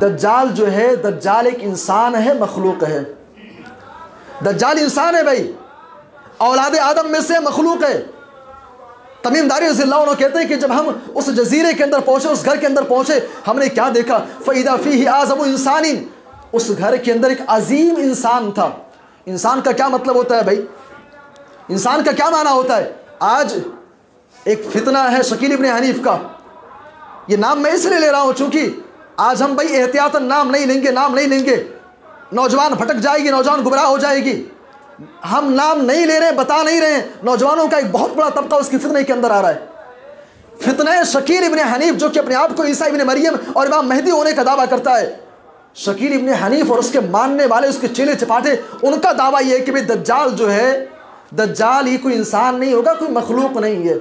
दज्जाल जो है, दज्जाल एक इंसान है, मखलूक है। दज्जाल इंसान है भाई, औलाद आदम में से मखलूक है। तमीम दारी रज़ियल्लाहु अन्हु कहते हैं कि जब हम उस जजीरे के अंदर पहुंचे, उस घर के अंदर पहुंचे, हमने क्या देखा? फ़इदा फ़ीही आज़मु इंसानिन, उस घर के अंदर एक अजीम इंसान था। इंसान का क्या मतलब होता है भाई? इंसान का क्या माना होता है? आज एक फितना है शकील इब्न हनीफ का। ये नाम मैं इसलिए ले रहा हूं चूंकि आज हम भाई एहतियातन नाम नहीं लेंगे, नौजवान भटक जाएगी, नौजवान गुमराह हो जाएगी। हम नाम नहीं ले रहे, बता नहीं रहे, नौजवानों का एक बहुत बड़ा तबका उसकी फितने के अंदर आ रहा है। फितने शकील इब्न हनीफ, जो कि अपने आप को ईसा इब्न मरियम और इमाम मेहदी होने का दावा करता है। शकील इब्न हनीफ और उसके मानने वाले, उसके चेले चपाटे, उनका दावा यह है कि भाई दज्जाल जो है, दज्जाल ही कोई इंसान नहीं होगा, कोई मखलूक नहीं है।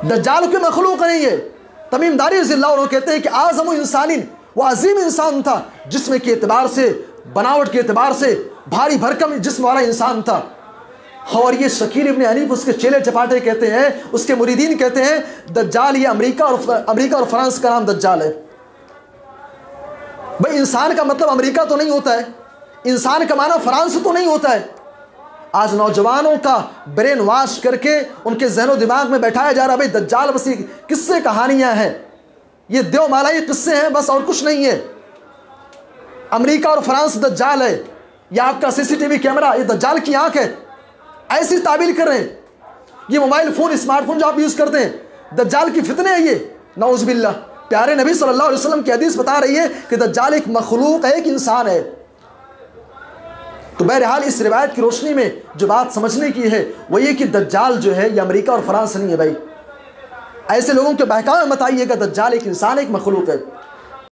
दज्जाल कोई मखलूक नहीं है। तमीम दारी रज़ियल्लाहु अन्हु कहते हैं कि आज़मु इंसानिन, वो अजीम इंसान था, जिस्म के एतबार से, बनावट के एतबार से भारी भरकम जिस्म वाला इंसान था। और ये शकील इब्न हनीफ, उसके चेले चपाटे कहते हैं, उसके मुरीदीन कहते हैं दज्जाल ये अमेरिका और फ्रांस का नाम दज्जाल है। भाई इंसान का मतलब अमेरिका तो नहीं होता है, इंसान का माना फ्रांस तो नहीं होता है। आज नौजवानों का ब्रेन वॉश करके उनके ज़हनो दिमाग में बैठाया जा रहा है भाई दज्जाल बस किस्से कहानियां हैं, ये देवमालाई किस्से हैं बस, और कुछ नहीं है। अमेरिका और फ्रांस दज्जाल है, या आपका सीसीटीवी कैमरा ये दज्जाल की आंख है, ऐसी ताबील कर रहे हैं। ये मोबाइल फ़ोन, स्मार्टफोन जो आप यूज़ करते हैं, दज्जाल की फितने है ये, नऊज़ बिल्लाह। प्यारे नबी सल्लल्लाहु अलैहि वसल्लम की हदीस बता रही है कि दज्जाल एक मखलूक है, एक इंसान है। तो बहरहाल इस रिवायत की रोशनी में जो बात समझने की है वो ये कि दज्जाल जो है ये अमेरिका और फ्रांस नहीं है भाई। ऐसे लोगों के बहकावे मत आइएगा, दज्जाल एक इंसान, एक मखलूक है।